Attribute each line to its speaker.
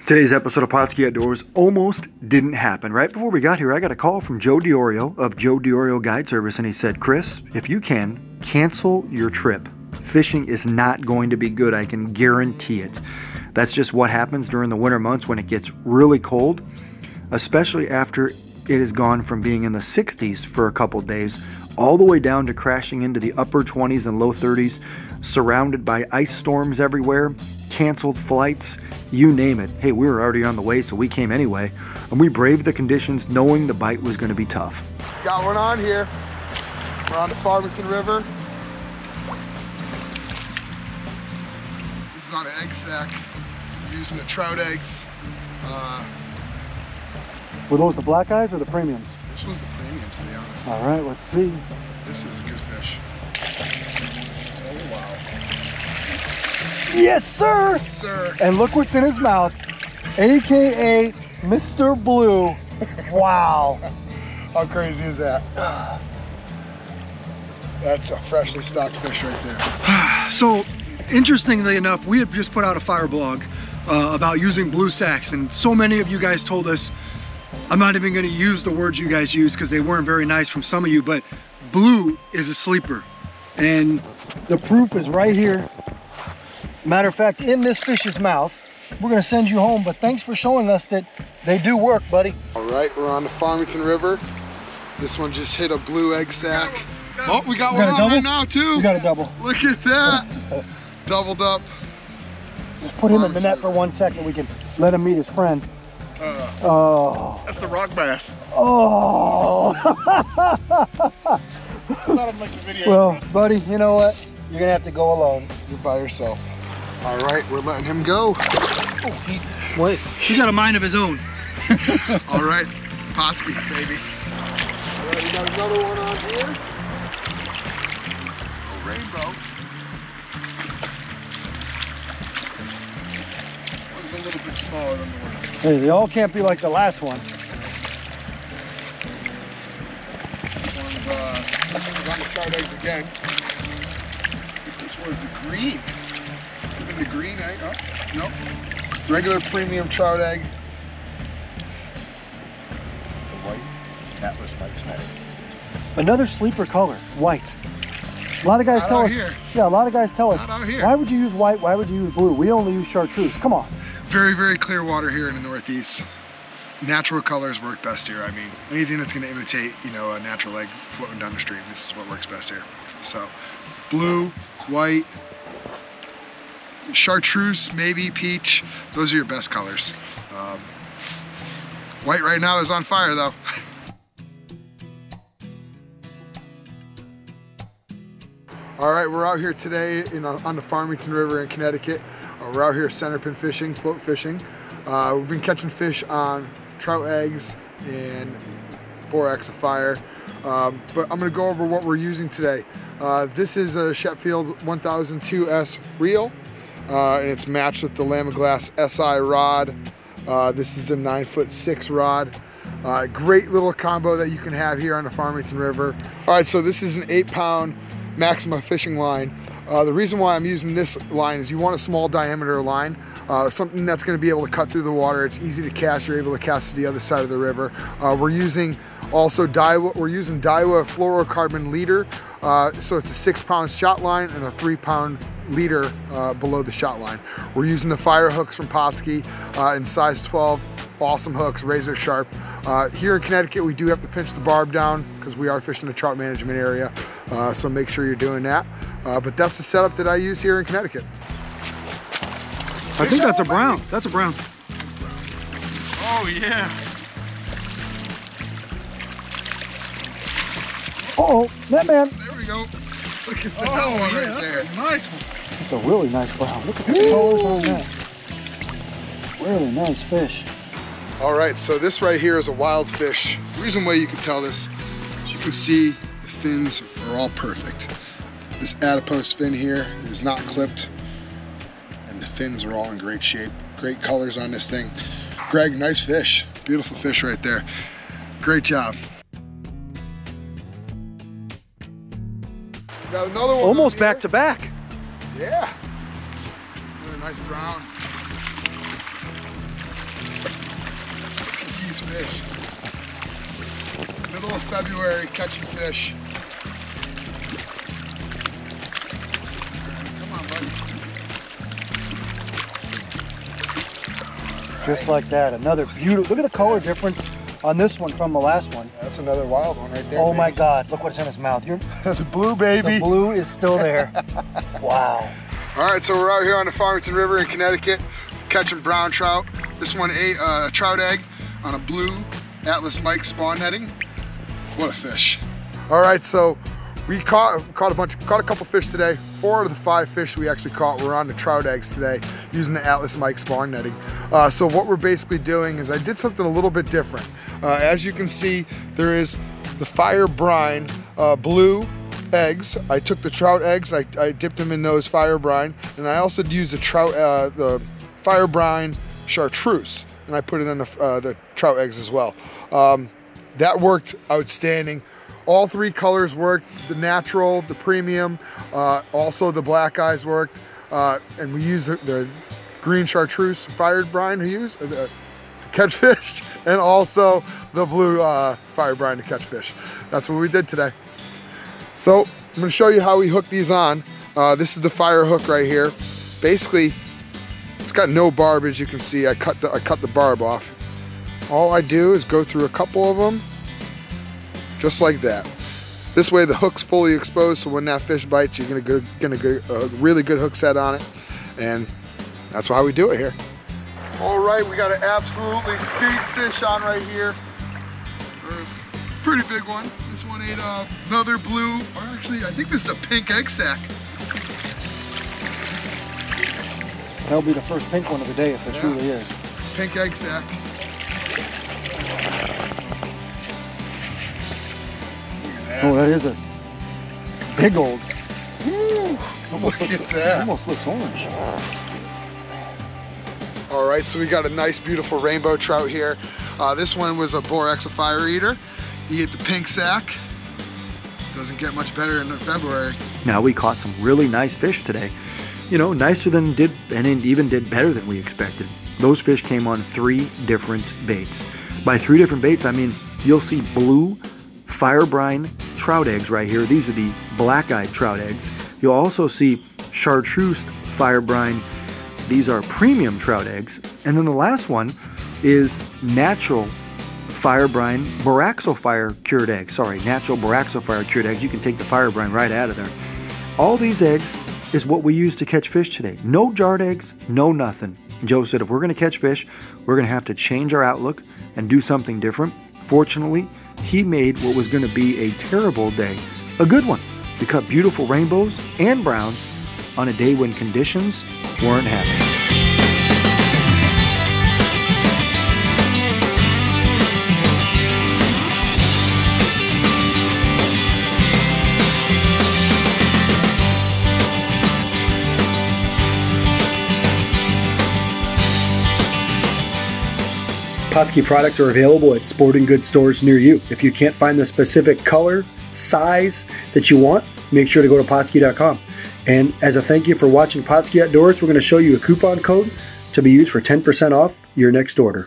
Speaker 1: Today's episode of Pautzke Outdoors almost didn't happen. Right before we got here, I got a call from Joe Diorio of Joe Diorio Guide Service, and he said, Chris, if you can, cancel your trip. Fishing is not going to be good, I can guarantee it. That's just what happens during the winter months when it gets really cold, especially after it has gone from being in the 60s for a couple days all the way down to crashing into the upper 20s and low 30s, surrounded by ice storms everywhere, canceled flights, you name it. Hey, we were already on the way, so we came anyway, and we braved the conditions knowing the bite was going to be tough.
Speaker 2: Got one on here. We're on the Farmington River. This is on an egg sack. We're using the trout eggs.
Speaker 1: Were those the black eyes or the premiums?
Speaker 2: This was the premiums, to be honest.
Speaker 1: All right, let's see.
Speaker 2: This is a good fish. Oh, wow.
Speaker 1: Yes, sir!
Speaker 2: Yes, sir.
Speaker 1: And look what's in his mouth, AKA Mr. Blue. Wow.
Speaker 2: How crazy is that? That's a freshly stocked fish right there.
Speaker 1: So, interestingly enough, we had just put out a fire blog about using blue sacks, and so many of you guys told us, I'm not even going to use the words you guys use because they weren't very nice from some of you, but blue is a sleeper. And the proof is right here. Matter of fact, in this fish's mouth. We're going to send you home, but thanks for showing us that they do work, buddy.
Speaker 2: All right, we're on the Farmington River. This one just hit a blue egg sack. Oh, we got one on right now too.
Speaker 1: We got a double.
Speaker 2: Look at that. Doubled up.
Speaker 1: Just put him in the net for 1 second. We can let him meet his friend. Oh.
Speaker 2: That's the rock bass.
Speaker 1: Oh. Well, buddy, you know what? You're going to have to go alone.
Speaker 2: You're by yourself. All right, we're letting him go.
Speaker 1: Oh, wait, he got a mind of his own.
Speaker 2: All right, Pautzke, baby. All right, we got another one on here. A rainbow. One's a little bit smaller than the one.
Speaker 1: Hey, they all can't be like the last one.
Speaker 2: This one's on the trout eggs again. This was the green. Even the green egg, oh, nope. Regular premium trout egg. The white Atlas Mike's egg.
Speaker 1: Another sleeper color, white. A lot of guys tell us, yeah, a lot of guys tell us, why would you use white, why would you use blue? We only use chartreuse, come on.
Speaker 2: Very, very clear water here in the Northeast. Natural colors work best here. I mean, anything that's gonna imitate, you know, a natural egg floating down the stream, this is what works best here. So, blue, white, chartreuse, maybe peach, those are your best colors. White right now is on fire though. All right, we're out here today on the Farmington River in Connecticut. We're out here centerpin fishing, float fishing. We've been catching fish on trout eggs and borax of fire. But I'm gonna go over what we're using today. This is a Sheffield 1002S reel. And it's matched with the Lamaglass SI rod. This is a 9'6" rod. Great little combo that you can have here on the Farmington River. All right, so this is an 8-pound Maxima fishing line. The reason why I'm using this line is you want a small diameter line, something that's going to be able to cut through the water. It's easy to cast. You're able to cast to the other side of the river. We're using also Daiwa. We're using Daiwa fluorocarbon leader. So it's a 6-pound shot line and a 3-pound leader below the shot line. We're using the fire hooks from Pautzke in size 12. Awesome hooks, razor sharp. Here in Connecticut, we do have to pinch the barb down because we are fishing the trout management area. So make sure you're doing that. But that's the setup that I use here in Connecticut.
Speaker 1: I think that's a brown. That's a brown.
Speaker 2: Oh yeah.
Speaker 1: Uh-oh, net man.
Speaker 2: There we go. Look at that one right there.
Speaker 3: That's a nice one.
Speaker 1: It's a really nice brown. Look at the colors on that. Really nice fish.
Speaker 2: All right, so this right here is a wild fish. The reason why you can tell this, as you can see, the fins are all perfect. This adipose fin here is not clipped, and the fins are all in great shape. Great colors on this thing. Greg, nice fish. Beautiful fish right there. Great job. We got another one.
Speaker 1: Almost back to back.
Speaker 2: Yeah. Really nice brown. these fish. Middle of February, catching fish. Come on, buddy.
Speaker 1: Just like that, another beautiful, look at the color difference on this one from the last one.
Speaker 2: That's another wild one right there.
Speaker 1: Oh my God, look what's in his mouth.
Speaker 2: The blue, baby.
Speaker 1: The blue is still there. Wow.
Speaker 2: All right, so we're out here on the Farmington River in Connecticut, catching brown trout. This one ate a trout egg on a blue Atlas Mike spawn netting. What a fish. All right, so we caught a couple fish today. 4 out of the 5 fish we actually caught were on the trout eggs today using the Atlas Mike spawn netting. So what we're basically doing is I did something a little bit different. As you can see, there is the fire brine blue eggs. I took the trout eggs, I dipped them in those fire brine, and I also used the fire brine chartreuse, and I put it in the trout eggs as well. That worked outstanding. All 3 colors worked, the natural, the premium, also the black eyes worked, and we used the green chartreuse fired brine to catch fish, and also the blue fire brine to catch fish. That's what we did today. So I'm gonna show you how we hook these on. This is the fire hook right here. Basically, it's got no barb, as you can see. I cut the barb off. All I do is go through a couple of them, just like that. This way the hook's fully exposed, so when that fish bites, you're gonna get a really good hook set on it, and that's how we do it here. All right, we got an absolutely big fish on right here. Pretty big one. This one ate another blue, or actually, I think this is a pink egg sac.
Speaker 1: That'll be the first pink one of the day if it truly is.
Speaker 2: Pink egg sac.
Speaker 1: Oh, that is a big old.
Speaker 2: Woo, look at that.
Speaker 1: Almost looks orange.
Speaker 2: All right, so we got a nice, beautiful rainbow trout here. This one was a Borax, a fire eater. He ate the pink sac. Doesn't get much better in February.
Speaker 1: Now we caught some really nice fish today. You know, nicer than and even did better than we expected. Those fish came on 3 different baits. By 3 different baits, I mean you'll see blue fire brine trout eggs right here. These are the black-eyed trout eggs. You'll also see chartreuse fire brine. These are premium trout eggs. And then the last one is natural fire brine boraxofire cured eggs. Sorry, natural boraxofire cured eggs. You can take the fire brine right out of there. All these eggs is what we use to catch fish today. No jarred eggs, no nothing. Joe said if we're going to catch fish, we're going to have to change our outlook and do something different. Fortunately, he made what was going to be a terrible day a good one. We caught beautiful rainbows and browns on a day when conditions weren't happening. Pautzke products are available at sporting goods stores near you. If you can't find the specific color, size that you want, make sure to go to Pautzke.com. And as a thank you for watching Pautzke Outdoors, we're going to show you a coupon code to be used for 10% off your next order.